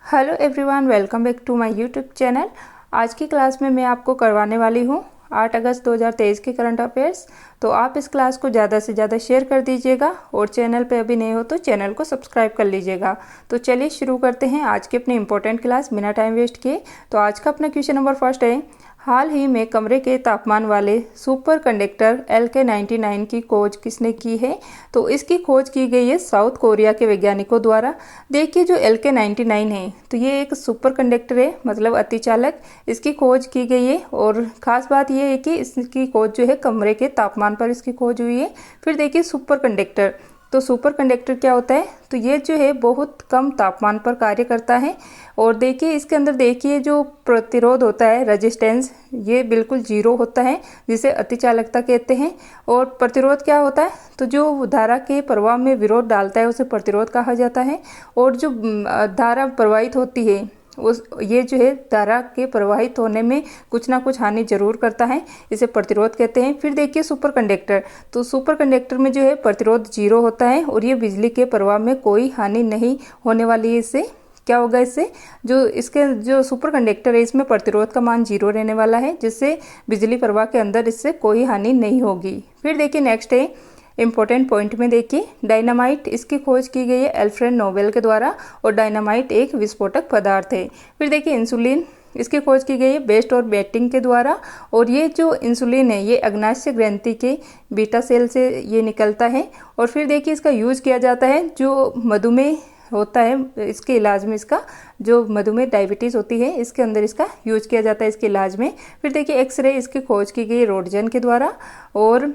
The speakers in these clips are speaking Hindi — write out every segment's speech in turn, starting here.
Hello everyone, welcome back to my YouTube channel. आज की क्लास में मैं आपको करवाने वाली हूँ 8 अगस्त 2023 के करंट अफेयर्स। तो आप इस क्लास को ज़्यादा से ज़्यादा शेयर कर दीजिएगा और चैनल पे अभी नए हो तो चैनल को सब्सक्राइब कर लीजिएगा। तो चलिए शुरू करते हैं आज की अपनी इंपॉर्टेंट क्लास बिना टाइम वेस्ट किए। तो आज का अपना क्वेश्चन नंबर फर्स्ट है, हाल ही में कमरे के तापमान वाले सुपर कंडक्टर LK99 की खोज किसने की है? तो इसकी खोज की गई है साउथ कोरिया के वैज्ञानिकों द्वारा। देखिए जो LK99 है तो ये एक सुपर कंडक्टर है, मतलब अतिचालक। इसकी खोज की गई है और ख़ास बात यह है कि इसकी खोज जो है कमरे के तापमान पर इसकी खोज हुई है। फिर देखिए सुपर कंडक्टर, तो सुपर कंडक्टर क्या होता है? तो ये जो है बहुत कम तापमान पर कार्य करता है। और देखिए इसके अंदर देखिए जो प्रतिरोध होता है, रेजिस्टेंस, ये बिल्कुल जीरो होता है, जिसे अतिचालकता कहते हैं। और प्रतिरोध क्या होता है? तो जो धारा के प्रवाह में विरोध डालता है उसे प्रतिरोध कहा जाता है। और जो धारा प्रवाहित होती है ये जो है धारा के प्रवाहित होने में कुछ ना कुछ हानि जरूर करता है, इसे प्रतिरोध कहते हैं। फिर देखिए सुपर कंडक्टर, तो सुपर कंडक्टर में जो है प्रतिरोध जीरो होता है और ये बिजली के प्रवाह में कोई हानि नहीं होने वाली है। इससे क्या होगा? इससे जो इसके जो सुपर कंडक्टर है इसमें प्रतिरोध का मान जीरो रहने वाला है, जिससे बिजली प्रवाह के अंदर इससे कोई हानि नहीं होगी। फिर देखिए नेक्स्ट है इंपॉर्टेंट पॉइंट में, देखिए डायनामाइट, इसकी खोज की गई है अल्फ्रेड नोबेल के द्वारा और डायनामाइट एक विस्फोटक पदार्थ है। फिर देखिए इंसुलिन, इसकी खोज की गई है बेस्ट और बेटिंग के द्वारा। और ये जो इंसुलिन है ये अग्नाशय ग्रंथि के बीटा सेल से ये निकलता है। और फिर देखिए इसका यूज किया जाता है जो मधुमेह होता है, इसके इलाज में, इसका जो मधुमेह डायबिटीज़ होती है इसके अंदर इसका यूज किया जाता है इसके इलाज में। फिर देखिए एक्सरे, इसकी खोज की गई रोडजन के द्वारा। और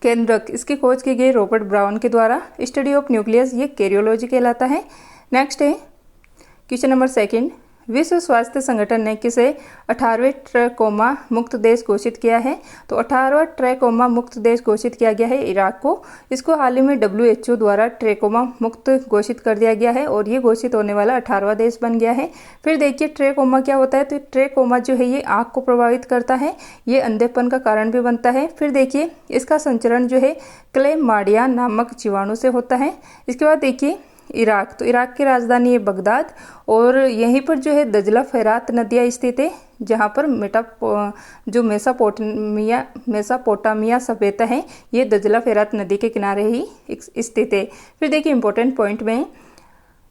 केंद्रक, इसकी खोज की गई रॉबर्ट ब्राउन के द्वारा। स्टडी ऑफ न्यूक्लियस, ये कैरियोलॉजी कहलाता है। नेक्स्ट है क्वेश्चन नंबर सेकंड, विश्व स्वास्थ्य संगठन ने किसे 18वें ट्रैकोमा मुक्त देश घोषित किया है? तो 18वां ट्रैकोमा मुक्त देश घोषित किया गया है इराक को। इसको हाल ही में WHO द्वारा ट्रैकोमा मुक्त घोषित कर दिया गया है और ये घोषित होने वाला 18वां देश बन गया है। फिर देखिए ट्रैकोमा क्या होता है? तो ट्रैकोमा जो है ये आँख को प्रभावित करता है, ये अंधेपन का कारण भी बनता है। फिर देखिए इसका संचरण जो है क्लेमाइडिया नामक जीवाणु से होता है। इसके बाद देखिए इराक, तो इराक की राजधानी है बगदाद और यहीं पर जो है दजला फरात नदियाँ स्थित है, जहाँ पर जो मेसापोटामिया सभ्यता है ये दजला फरात नदी के किनारे ही स्थित है। फिर देखिए इंपॉर्टेंट पॉइंट में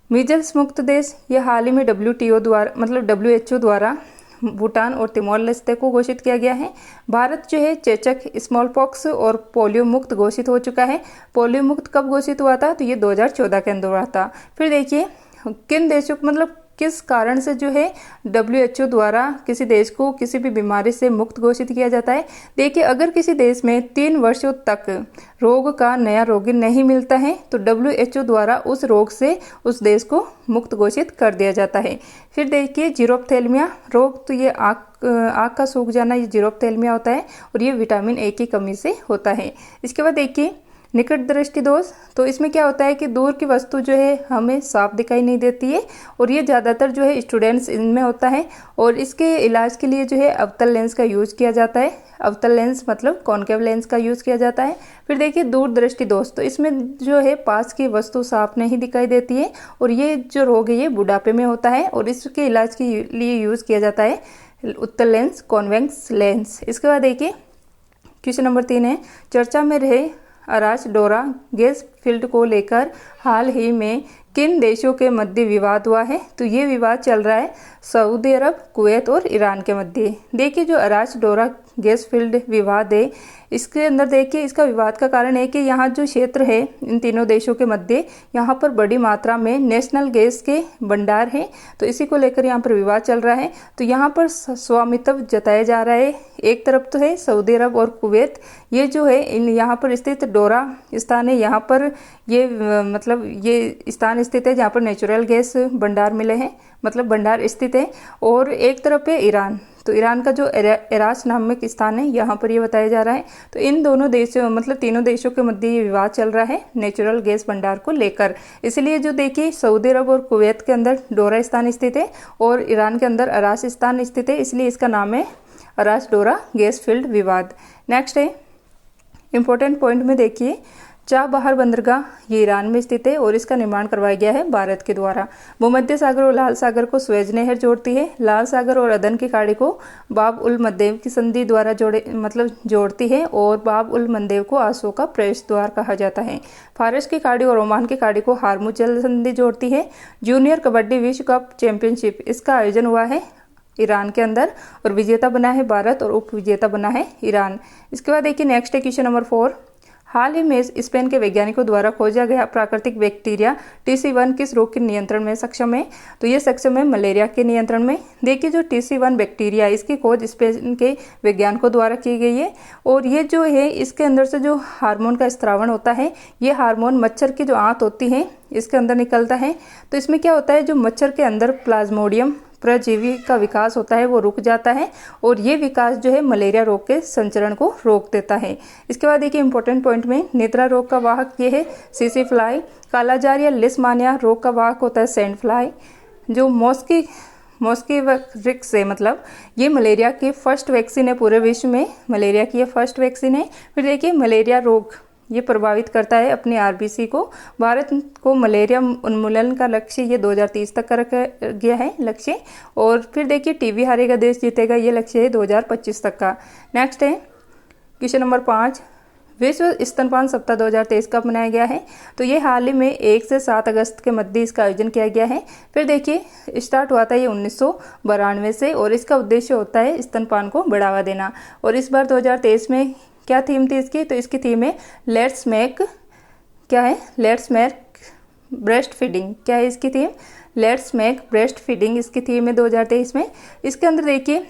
मीजल्स मुक्त देश, ये हाल ही में WHO द्वारा, मतलब WHO द्वारा भूटान और तिमोर लेस्ते को घोषित किया गया है। भारत जो है चेचक, स्मॉल पॉक्स और पोलियो मुक्त घोषित हो चुका है। पोलियो मुक्त कब घोषित हुआ था? तो ये 2014 के अंदर हुआ था। फिर देखिए किन देशों को, मतलब किस कारण से जो है WHO द्वारा किसी देश को किसी भी बीमारी से मुक्त घोषित किया जाता है? देखिए अगर किसी देश में 3 वर्षों तक रोग का नया रोगी नहीं मिलता है तो WHO द्वारा उस रोग से उस देश को मुक्त घोषित कर दिया जाता है। फिर देखिए जीरोप्थेल्मिया रोग, तो ये आँख का सूख जाना, ये जीरोप्थेल्मिया होता है और ये विटामिन A की कमी से होता है। इसके बाद देखिए निकट दृष्टि दोष, तो इसमें क्या होता है कि दूर की वस्तु जो है हमें साफ दिखाई नहीं देती है और ये ज़्यादातर जो है स्टूडेंट्स इनमें होता है। और इसके इलाज के लिए जो है अवतल लेंस का यूज किया जाता है। अवतल लेंस मतलब कॉन्केव लेंस का यूज किया जाता है। फिर देखिए दूर दृष्टि दोष, तो इसमें जो है पास की वस्तु साफ नहीं दिखाई देती है और ये जो रोग है ये बुढ़ापे में होता है और इसके इलाज के लिए यूज किया जाता है उत्तल लेंस, कॉन्वेक्स लेंस। इसके बाद देखिए क्वेश्चन नंबर 3 है, चर्चा में रहे अराच-डोरा गैस फील्ड को लेकर हाल ही में किन देशों के मध्य विवाद हुआ है? तो ये विवाद चल रहा है सऊदी अरब, कुवैत और ईरान के मध्य। देखिए जो अराच-डोरा गैस फील्ड विवाद है इसके अंदर देखिए इसका विवाद का कारण है कि यहाँ जो क्षेत्र है इन तीनों देशों के मध्य, यहाँ पर बड़ी मात्रा में नेशनल गैस के भंडार हैं, तो इसी को लेकर यहाँ पर विवाद चल रहा है। तो यहाँ पर स्वामित्व जताया जा रहा है। एक तरफ तो है सऊदी अरब और कुवैत, ये जो है इन यहाँ पर स्थित डोरा स्थान है, यहाँ पर ये मतलब ये स्थान स्थित है जहाँ पर नेचुरल गैस भंडार मिले हैं, मतलब भंडार स्थित है। और एक तरफ है ईरान, तो ईरान का जो एराच नामक स्थान है यहाँ पर ये बताया जा रहा है। तो इन दोनों देशों, मतलब तीनों देशों के मध्य ये विवाद चल रहा है नेचुरल गैस भंडार को लेकर। इसलिए जो देखिए सऊदी अरब और कुवैत के अंदर डोरा स्थान स्थित है और ईरान के अंदर अराच स्थान स्थित है, इसलिए इसका नाम है अराच डोरा गैस फील्ड विवाद। नेक्स्ट है इंपॉर्टेंट पॉइंट में देखिए चाबहार बंदरगाह ये ईरान में स्थित है और इसका निर्माण करवाया गया है भारत के द्वारा। भूमध्य सागर और लाल सागर को स्वेज नहर जोड़ती है। लाल सागर और अदन की खाड़ी को बाब उल मंदेब की संधि द्वारा जोड़ती है और बाब उल मंदेब को आंसू का प्रवेश द्वार कहा जाता है। फारस की खाड़ी और ओमान की खाड़ी को हारमुज जल संधि जोड़ती है। जूनियर कबड्डी विश्व कप चैंपियनशिप इसका आयोजन हुआ है ईरान के अंदर और विजेता बना है भारत और उप विजेता बना है ईरान। इसके बाद देखिए नेक्स्ट है क्वेश्चन नंबर 4। हाल ही में स्पेन के वैज्ञानिकों द्वारा खोजा गया प्राकृतिक बैक्टीरिया TC1 किस रोग के नियंत्रण में सक्षम है? तो ये सक्षम है मलेरिया के नियंत्रण में। देखिए जो TC1 बैक्टीरिया इसकी खोज स्पेन के वैज्ञानिकों द्वारा की गई है और ये जो है इसके अंदर से जो हार्मोन का स्त्रावण होता है, ये हार्मोन मच्छर की जो आंत होती है इसके अंदर निकलता है। तो इसमें क्या होता है, जो मच्छर के अंदर प्लाज्मोडियम परजीवी का विकास होता है वो रुक जाता है और ये विकास जो है मलेरिया रोग के संचरण को रोक देता है। इसके बाद देखिए इंपॉर्टेंट पॉइंट में निद्रा रोग का वाहक ये है सीसी फ्लाई। कालाजार या लिस्मानिया रोग का वाहक होता है सैंड फ्लाई। जो मॉस्किवरिक से मतलब ये मलेरिया की फर्स्ट वैक्सीन है पूरे विश्व में, मलेरिया की ये फर्स्ट वैक्सीन है। फिर देखिए मलेरिया रोग ये प्रभावित करता है अपनी RBC को। भारत को मलेरिया उन्मूलन का लक्ष्य ये 2030 तक का रखा गया है लक्ष्य। और फिर देखिए टीबी हारेगा देश जीतेगा ये लक्ष्य है 2025 तक का। नेक्स्ट है क्वेश्चन नंबर 5। विश्व स्तनपान सप्ताह 2023 कब मनाया गया है? तो ये हाल ही में 1 से 7 अगस्त के मध्य इसका आयोजन किया गया है। फिर देखिए स्टार्ट हुआ था ये 1992 से और इसका उद्देश्य होता है स्तनपान को बढ़ावा देना। और इस बार 2023 में क्या थीम थी इसकी? तो इसकी थीम है लेट्स मेक ब्रेस्ट फीडिंग। क्या है इसकी theme? Let's make breast feeding इसकी थीम है 2023 में। इसके अंदर देखिए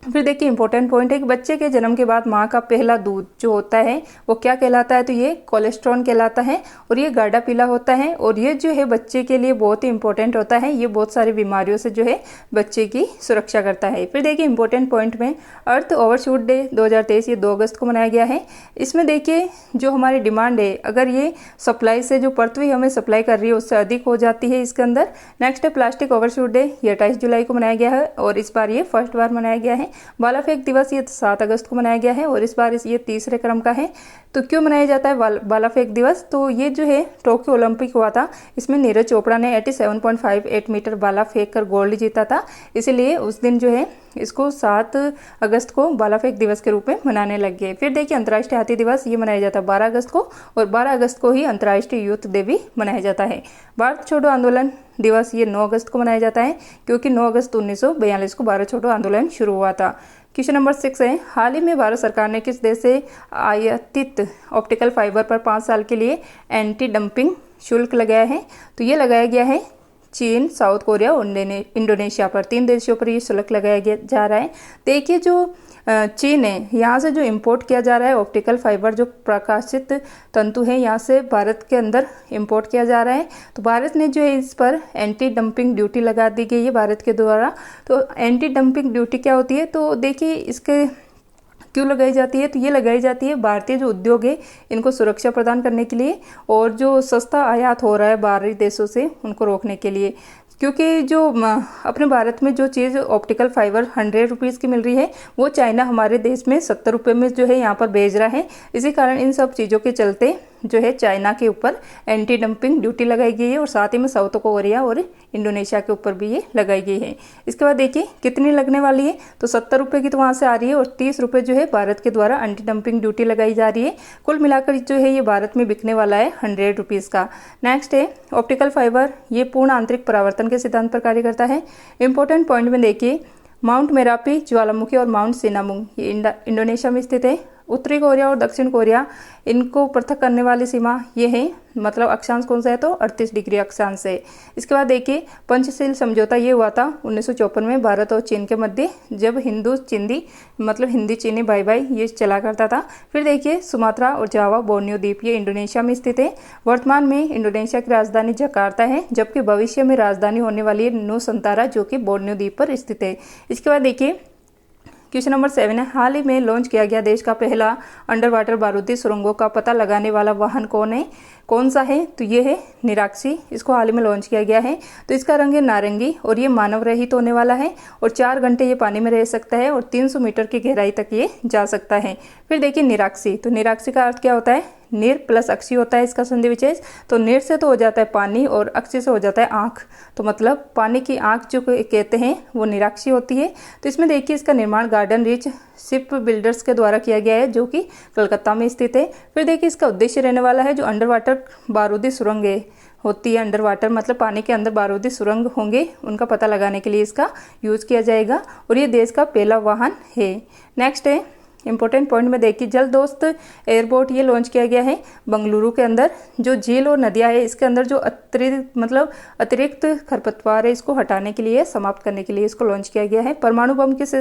फिर देखिए इंपॉर्टेंट पॉइंट है कि बच्चे के जन्म के बाद माँ का पहला दूध जो होता है वो क्या कहलाता है? तो ये कोलेस्ट्रॉल कहलाता है और ये गाढ़ा पीला होता है और ये जो है बच्चे के लिए बहुत ही इंपॉर्टेंट होता है। ये बहुत सारी बीमारियों से जो है बच्चे की सुरक्षा करता है। फिर देखिए इंपॉर्टेंट पॉइंट में अर्थ ओवरशूट डे 2023 ये 2 अगस्त को मनाया गया है। इसमें देखिए जो हमारी डिमांड है अगर ये सप्लाई से जो पृथ्वी हमें सप्लाई कर रही है उससे अधिक हो जाती है इसके अंदर। नेक्स्ट है प्लास्टिक ओवरशूट डे, ये 28 जुलाई को मनाया गया है और इस बार ये फर्स्ट बार मनाया गया है। भाला फेंक दिवस ये 7 अगस्त को मनाया गया है और इस बार ये तीसरे क्रम का है। तो क्यों मनाया जाता है भाला फेंक दिवस? तो ये जो है टोक्यो ओलंपिक हुआ था, इसमें नीरज चोपड़ा ने 87.58 मीटर भाला फेंक कर गोल्ड जीता था, इसीलिए उस दिन जो है इसको 7 अगस्त को भाला फेंक दिवस के रूप में मनाने लग गए। फिर देखिए अंतर्राष्ट्रीय हाथी दिवस ये मनाया जाता है 12 अगस्त को और 12 अगस्त को ही अंतर्राष्ट्रीय यूथ डे भी मनाया जाता है। भारत छोड़ो आंदोलन दिवस ये 9 अगस्त को मनाया जाता है क्योंकि 9 अगस्त 1942 को भारत छोड़ो आंदोलन शुरू हुआ था। क्वेश्चन नंबर 6 है हाल ही में भारत सरकार ने किस देश से आयातित ऑप्टिकल फाइबर पर 5 साल के लिए एंटी डंपिंग शुल्क लगाया है? तो ये लगाया गया है चीन, साउथ कोरिया और इंडोनेशिया पर। 3 देशों पर ये शुल्क लगाया जा रहा है। देखिए जो चीन है यहाँ से जो इंपोर्ट किया जा रहा है ऑप्टिकल फाइबर जो प्रकाशित तंतु है यहाँ से भारत के अंदर इंपोर्ट किया जा रहा है। तो भारत ने जो है इस पर एंटी डंपिंग ड्यूटी लगा दी गई है भारत के द्वारा। तो एंटी डंपिंग ड्यूटी क्या होती है? तो देखिए इसके क्यों लगाई जाती है? तो ये लगाई जाती है भारतीय जो उद्योग है इनको सुरक्षा प्रदान करने के लिए और जो सस्ता आयात हो रहा है बाहरी देशों से उनको रोकने के लिए। क्योंकि जो अपने भारत में जो चीज़ ऑप्टिकल फाइबर 100 रुपीज़ की मिल रही है वो चाइना हमारे देश में 70 रुपये में जो है यहाँ पर भेज रहा है। इसी कारण इन सब चीज़ों के चलते जो है चाइना के ऊपर एंटी डंपिंग ड्यूटी लगाई गई है और साथ ही में साउथ कोरिया और इंडोनेशिया के ऊपर भी ये लगाई गई है। इसके बाद देखिए कितनी लगने वाली है? तो 70 रुपये की तो वहाँ से आ रही है और 30 रुपये जो है भारत के द्वारा एंटी डंपिंग ड्यूटी लगाई जा रही है। कुल मिलाकर जो है ये भारत में बिकने वाला है 100 रुपीज़ का। नेक्स्ट है ऑप्टिकल फाइबर ये पूर्ण आंतरिक परावर्तन के सिद्धांत पर कार्य करता है। इंपॉर्टेंट पॉइंट में देखिए माउंट मेरापी ज्वालामुखी और माउंट सिनामुंग ये इंडोनेशिया में स्थित है। उत्तरी कोरिया और दक्षिण कोरिया इनको पृथक करने वाली सीमा ये है, मतलब अक्षांश कौन सा है? तो 38 डिग्री अक्षांश है। इसके बाद देखिए पंचशील समझौता ये हुआ था 1954 में भारत और चीन के मध्य, जब हिंदी चीनी भाई भाई ये चला करता था। फिर देखिए सुमात्रा और जावा बोर्नियो द्वीप ये इंडोनेशिया में स्थित है। वर्तमान में इंडोनेशिया की राजधानी जकार्ता है जबकि भविष्य में राजधानी होने वाली है नुसंतारा जो कि बोर्नियो द्वीप पर स्थित है। इसके बाद देखिए क्वेश्चन नंबर 7 है हाल ही में लॉन्च किया गया देश का पहला अंडर वाटर बारूदी सुरंगों का पता लगाने वाला वाहन कौन है? कौन सा है, तो ये है निराक्षी, इसको हाल ही में लॉन्च किया गया है। तो इसका रंग है नारंगी और ये मानव रहित होने वाला है और 4 घंटे ये पानी में रह सकता है और 300 मीटर की गहराई तक ये जा सकता है। फिर देखिए निराक्षी, तो निराक्षी का अर्थ क्या होता है, नीर प्लस अक्षी होता है इसका संधि विशेष। तो नीर से तो हो जाता है पानी और अक्षी से हो जाता है आंख, तो मतलब पानी की आंख जो कहते हैं वो निराक्षी होती है। तो इसमें देखिए इसका निर्माण गार्डन रिच शिप बिल्डर्स के द्वारा किया गया है जो कि कलकत्ता में स्थित है। फिर देखिए इसका उद्देश्य रहने वाला है जो अंडर वाटर बारूदी सुरंगें होती है, अंडर वाटर मतलब पानी के अंदर बारूदी सुरंग होंगे, उनका पता लगाने के लिए इसका यूज किया जाएगा और ये देश का पहला वाहन है। नेक्स्ट है इंपॉर्टेंट पॉइंट में देखिए जल दोस्त एयरपोर्ट, ये लॉन्च किया गया है बेंगलुरु के अंदर। जो झील और नदियां है इसके अंदर जो अतिरिक्त खरपतवार है इसको हटाने के लिए, समाप्त करने के लिए इसको लॉन्च किया गया है। परमाणु बम किस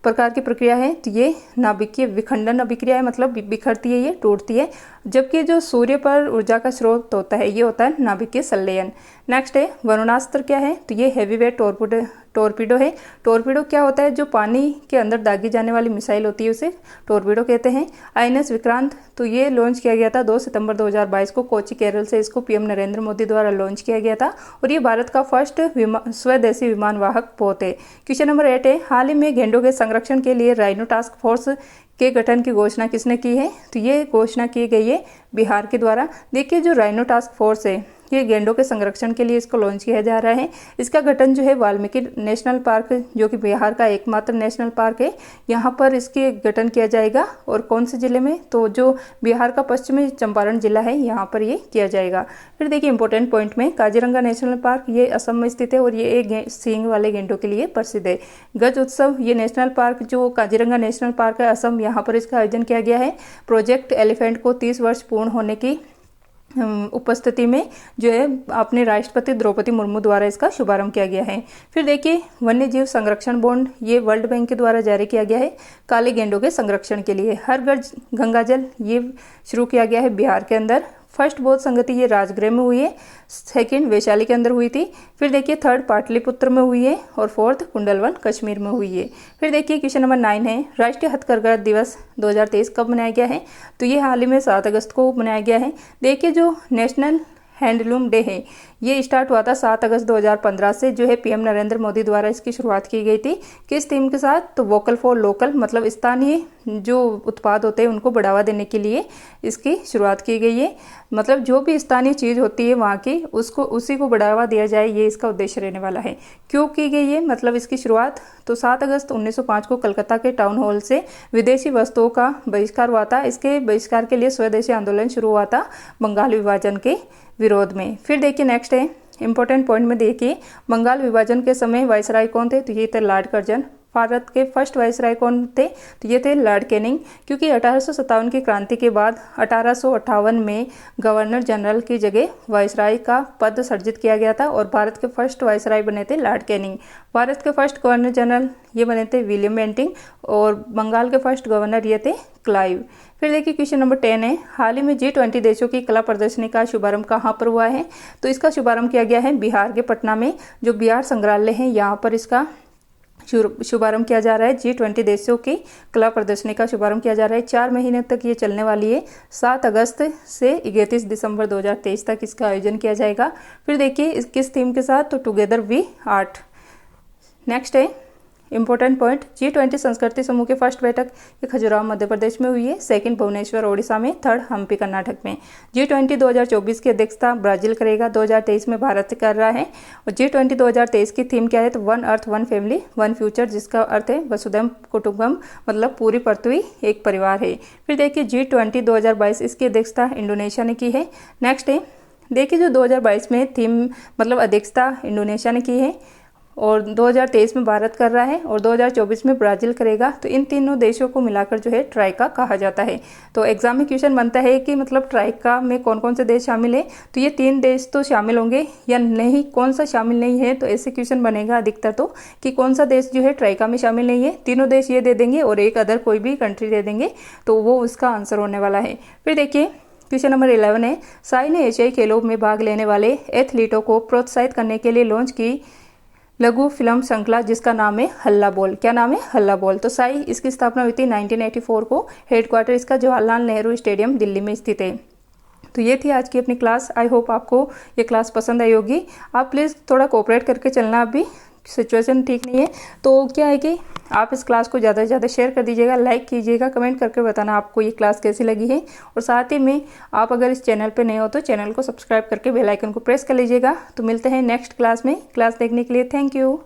प्रकार की प्रक्रिया है, तो ये नाभिकीय विखंडन अभिक्रिया है, मतलब बिखरती है, ये टूटती है। जबकि जो सूर्य पर ऊर्जा का स्रोत होता है ये होता है नाभिकीय संलयन। नेक्स्ट है वरुणास्त्र क्या है, तो ये हैवीवेट टोरपीडो है। टोरपीडो क्या होता है, जो पानी के अंदर दागी जाने वाली मिसाइल होती है उसे टोरपीडो कहते हैं। INS विक्रांत, तो ये लॉन्च किया गया था 2 सितंबर 2022 को कोच्चि केरल से, इसको PM नरेंद्र मोदी द्वारा लॉन्च किया गया था और ये भारत का फर्स्ट स्वदेशी विमान वाहक पोत है। क्वेश्चन नंबर 8 है हाल ही में गैंडों के संरक्षण के लिए राइनो टास्क फोर्स के गठन की घोषणा किसने की है, तो ये घोषणा की गई है बिहार के द्वारा। देखिए जो राइनो टास्क फोर्स है ये गैंडों के संरक्षण के लिए इसको लॉन्च किया जा रहा है। इसका गठन जो है वाल्मीकि नेशनल पार्क जो कि बिहार का एकमात्र नेशनल पार्क है, यहाँ पर इसके गठन किया जाएगा। और कौन से जिले में, तो जो बिहार का पश्चिमी चंपारण जिला है यहाँ पर ये किया जाएगा। फिर देखिए इंपॉर्टेंट पॉइंट में काजीरंगा नेशनल पार्क, ये असम में स्थित है और ये एक सींग वाले गैंडों के लिए प्रसिद्ध है। गज उत्सव, ये नेशनल पार्क जो काजीरंगा नेशनल पार्क है असम, यहाँ पर इसका आयोजन किया गया है। प्रोजेक्ट एलिफेंट को 30 वर्ष पूर्ण होने की उपस्थिति में जो है अपने राष्ट्रपति द्रौपदी मुर्मू द्वारा इसका शुभारंभ किया गया है। फिर देखिए वन्य जीव संरक्षण बॉन्ड, ये वर्ल्ड बैंक के द्वारा जारी किया गया है काले गैंडों के संरक्षण के लिए। हर घर गंगाजल, ये शुरू किया गया है बिहार के अंदर। फर्स्ट बौद्ध संगति ये राजगृह में हुई है, सेकंड वैशाली के अंदर हुई थी। फिर देखिए थर्ड पाटलिपुत्र में हुई है और फोर्थ कुंडलवन कश्मीर में हुई है। फिर देखिए क्वेश्चन नंबर 9 है राष्ट्रीय हथकरघा दिवस 2023 कब मनाया गया है, तो ये हाल ही में 7 अगस्त को मनाया गया है। देखिए जो नेशनल हैंडलूम डे है ये स्टार्ट हुआ था 7 अगस्त 2015 से, जो है PM नरेंद्र मोदी द्वारा इसकी शुरुआत की गई थी। किस थीम के साथ, तो वोकल फॉर लोकल, मतलब स्थानीय जो उत्पाद होते हैं उनको बढ़ावा देने के लिए इसकी शुरुआत की गई है। मतलब जो भी स्थानीय चीज़ होती है वहाँ की उसी को बढ़ावा दिया जाए, ये इसका उद्देश्य रहने वाला है। क्यों की गई है, मतलब इसकी शुरुआत, तो 7 अगस्त 1905 को कलकत्ता के टाउन हॉल से विदेशी वस्तुओं का बहिष्कार हुआ था। इसके बहिष्कार के लिए स्वदेशी आंदोलन शुरू हुआ था बंगाल विभाजन के विरोध में। फिर देखिए नेक्स्ट है इंपॉर्टेंट पॉइंट में देखिए बंगाल विभाजन के समय वायसराय कौन थे, तो ये थे लॉर्ड कर्जन। भारत के फर्स्ट वायसराय कौन थे, तो ये थे लॉर्ड कैनिंग। क्योंकि 1857 की क्रांति के बाद 1858 में गवर्नर जनरल की जगह वायसराय का पद सृजित किया गया था और भारत के फर्स्ट वायसराय बने थे लॉर्ड कैनिंग। भारत के फर्स्ट गवर्नर जनरल ये बने थे विलियम बेंटिंग और बंगाल के फर्स्ट गवर्नर ये थे क्लाइव। फिर देखिए क्वेश्चन नंबर 10 है हाल ही में G20 देशों की कला प्रदर्शनी का शुभारंभ कहाँ पर हुआ है, तो इसका शुभारंभ किया गया है बिहार के पटना में। जो बिहार संग्रहालय है यहाँ पर इसका शुभारंभ किया जा रहा है। G20 देशों की कला प्रदर्शनी का शुभारंभ किया जा रहा है। 4 महीने तक ये चलने वाली है। 7 अगस्त से 31 दिसंबर 2023 तक इसका आयोजन किया जाएगा। फिर देखिए किस थीम के साथ, तो टुगेदर वी आर्ट। नेक्स्ट है इंपॉर्टेंट पॉइंट G20 संस्कृति समूह की फर्स्ट बैठक ये खजुराहो मध्य प्रदेश में हुई है, सेकंड भुवनेश्वर ओडिशा में, थर्ड हम्पी कर्नाटक में। G20 2024 की अध्यक्षता ब्राजील करेगा, 2023 में भारत कर रहा है। और G20 2023 की थीम क्या है, तो one earth one family one future, जिसका अर्थ है वसुधैव कुटुंबकम, मतलब पूरी पृथ्वी एक परिवार है। फिर देखिए G20 2022 इसकी अध्यक्षता इंडोनेशिया ने की है। नेक्स्ट है देखिए जो 2022 में थीम मतलब अध्यक्षता इंडोनेशिया ने की है और 2023 में भारत कर रहा है और 2024 में ब्राजील करेगा। तो इन तीनों देशों को मिलाकर जो है ट्राइका कहा जाता है। तो एग्जाम में क्वेश्चन बनता है कि मतलब ट्राइका में कौन कौन से देश शामिल है, तो ये 3 देश तो शामिल होंगे या नहीं, कौन सा शामिल नहीं है, तो ऐसे क्वेश्चन बनेगा अधिकतर तो कि कौन सा देश जो है ट्राइका में शामिल नहीं है। तीनों देश ये दे देंगे और एक अदर कोई भी कंट्री दे देंगे, तो वो उसका आंसर होने वाला है। फिर देखिए क्वेश्चन नंबर 11 है साई ने एशियाई खेलों में भाग लेने वाले एथलीटों को प्रोत्साहित करने के लिए लॉन्च की लघु फिल्म श्रृंखला जिसका नाम है हल्ला बोल। क्या नाम है, हल्ला बोल। तो साई इसकी स्थापना हुई थी 1984 को। हेडक्वार्टर इसका जवाहरलाल नेहरू स्टेडियम दिल्ली में स्थित है। तो ये थी आज की अपनी क्लास। आई होप आपको ये क्लास पसंद आई होगी। आप प्लीज़ थोड़ा कोऑपरेट करके चलना, अभी सिचुएशन ठीक नहीं है। तो क्या है कि आप इस क्लास को ज़्यादा से ज़्यादा शेयर कर दीजिएगा, लाइक कीजिएगा, कमेंट करके बताना आपको ये क्लास कैसी लगी है। और साथ ही में आप अगर इस चैनल पे नए हो तो चैनल को सब्सक्राइब करके बेल आइकन को प्रेस कर लीजिएगा। तो मिलते हैं नेक्स्ट क्लास में। क्लास देखने के लिए थैंक यू।